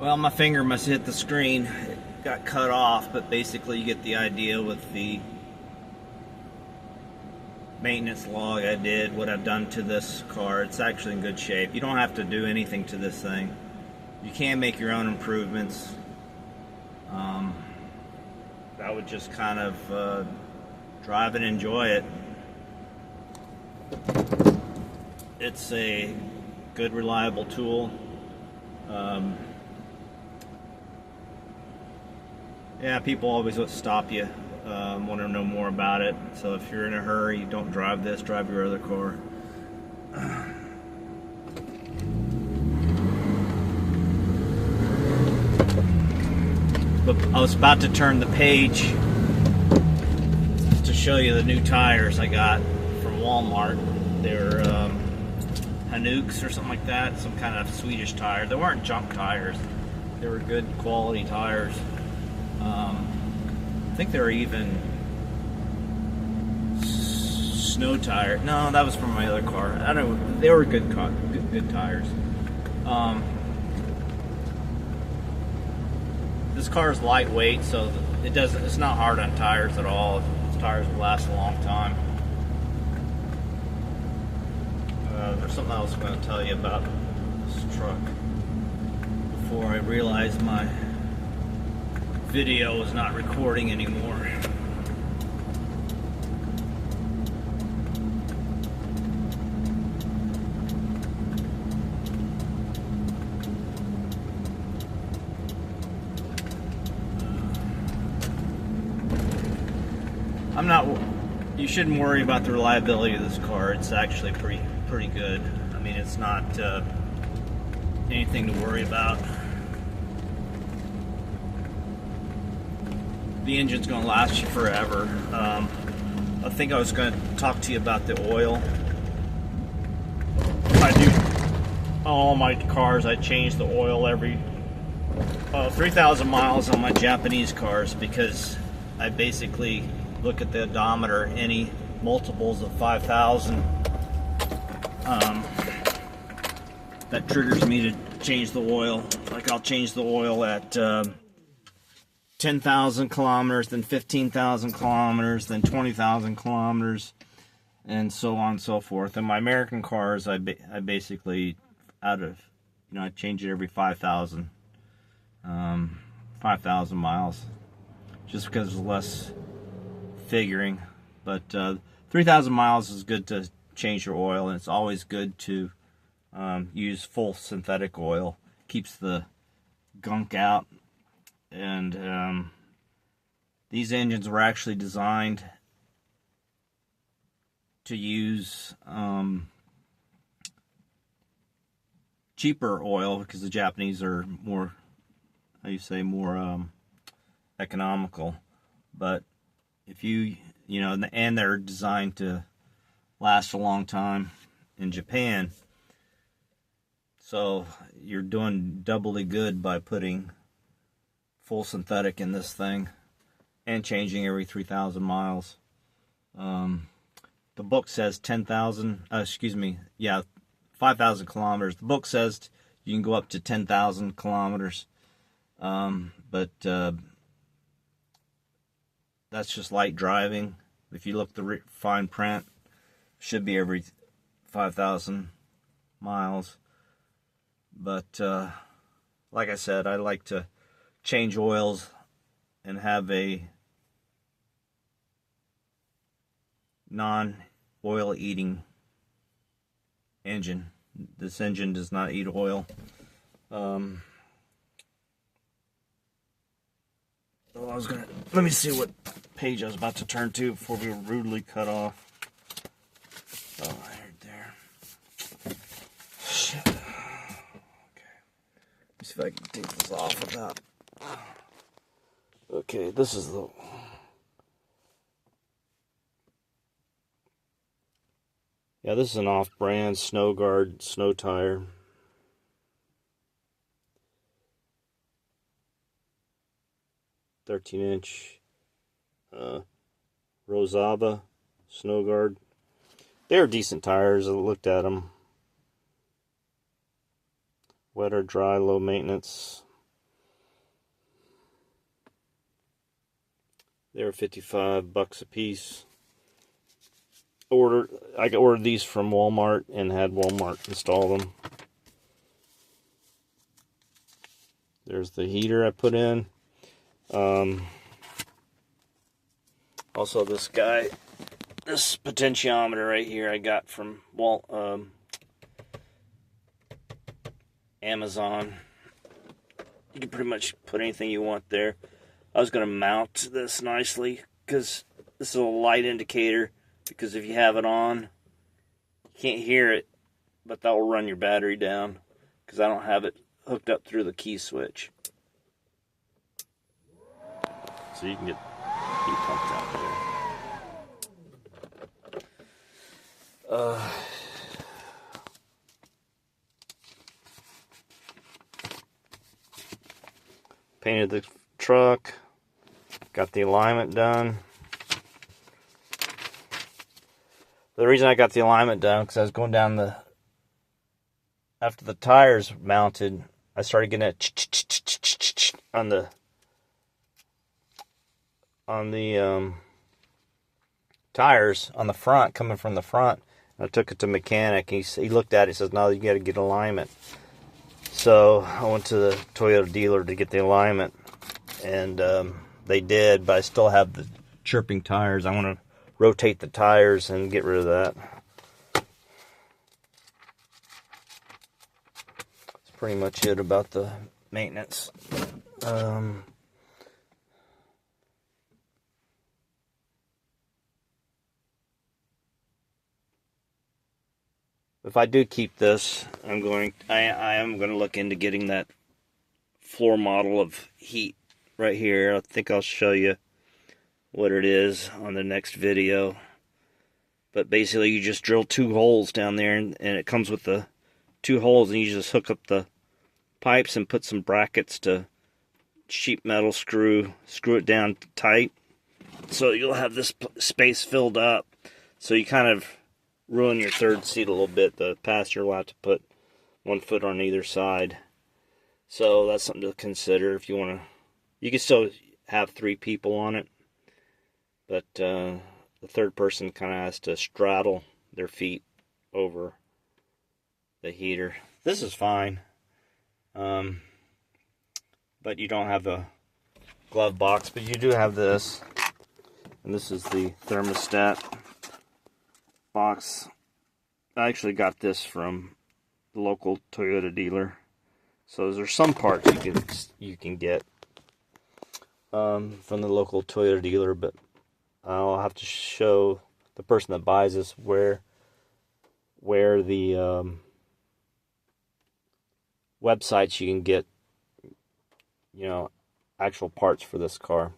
Well, my finger must have hit the screen. It got cut off, but basically you get the idea with the maintenance log I did, what I've done to this car. It's actually in good shape. You don't have to do anything to this thing. You can make your own improvements. I would just kind of drive and enjoy it. It's a good, reliable tool. Yeah, people always stop you, want to know more about it. So if you're in a hurry, don't drive this, drive your other car. But I was about to turn the page to show you the new tires I got from Walmart. They're Hanuks or something like that, some kind of Swedish tire. They weren't junk tires. They were good quality tires. I think they were even snow tire. No, that was from my other car. I don't know. They were good tires. This car is lightweight, so it's not hard on tires at all. These tires will last a long time. There's something else I'm going to tell you about this truck before I realize my video is not recording anymore. You shouldn't worry about the reliability of this car. It's actually pretty good. I mean, it's not anything to worry about. The engine's going to last you forever. I think I was going to talk to you about the oil. I do all my cars. I change the oil every 3,000 miles on my Japanese cars, because I basically look at the odometer, any multiples of 5,000. That triggers me to change the oil. Like, I'll change the oil at 10,000 kilometers, then 15,000 kilometers, then 20,000 kilometers, and so on and so forth. And my American cars, I basically I change it every 5,000 miles, just because there's less figuring. But 3,000 miles is good to change your oil, and it's always good to use full synthetic oil. Keeps the gunk out. And these engines were actually designed to use cheaper oil, because the Japanese are more, more economical. But if and they're designed to last a long time in Japan. So you're doing doubly good by putting full synthetic in this thing and changing every 3,000 miles. The book says 5,000 kilometers. The book says you can go up to 10,000 kilometers. But that's just light driving. If you look at the fine print, should be every 5,000 miles. But like I said, I like to change oils and have a non-oil eating engine. This engine does not eat oil. Let me see what page I was about to turn to before we were rudely cut off. Oh, right there. Shit. Okay. Let me see if I can take this off without. Okay, this is the. Yeah, this is an off-brand Snow Guard snow tire. "13-inch Rosaba Snow Guard." They're decent tires. I looked at them. Wet or dry, low maintenance. They were $55 a piece. I ordered these from Walmart and had Walmart install them. There's the heater I put in. Also this potentiometer right here I got from Amazon. You can pretty much put anything you want there. I was going to mount this nicely because this is a light indicator, because if you have it on, you can't hear it, but that will run your battery down because I don't have it hooked up through the key switch. So you can get heat pumped out there. Painted the truck, got the alignment done. The reason I got the alignment done because I was going down after the tires mounted, I started getting that on the tires on the front, coming from the front. I took it to mechanic. He looked at it, he says, no, you got to get alignment. So I went to the Toyota dealer to get the alignment, and they did, but I still have the chirping tires. I want to rotate the tires and get rid of that. That's pretty much it about the maintenance. If I do keep this, I am going to look into getting that floor model of heat right here. I think I'll show you what it is on the next video. But basically you just drill 2 holes down there, and it comes with the 2 holes, and you just hook up the pipes and put some brackets to sheet metal screw it down tight, so you'll have this space filled up. So you kind of ruin your third seat a little bit. The passenger will have to put 1 foot on either side. So that's something to consider if you want to. You can still have 3 people on it, but the third person kind of has to straddle their feet over the heater. This is fine, but you don't have a glove box, but you do have this, and this is the thermostat box. I actually got this from the local Toyota dealer. So there's some parts you can get from the local Toyota dealer, but I'll have to show the person that buys this where the websites you can get, actual parts for this car.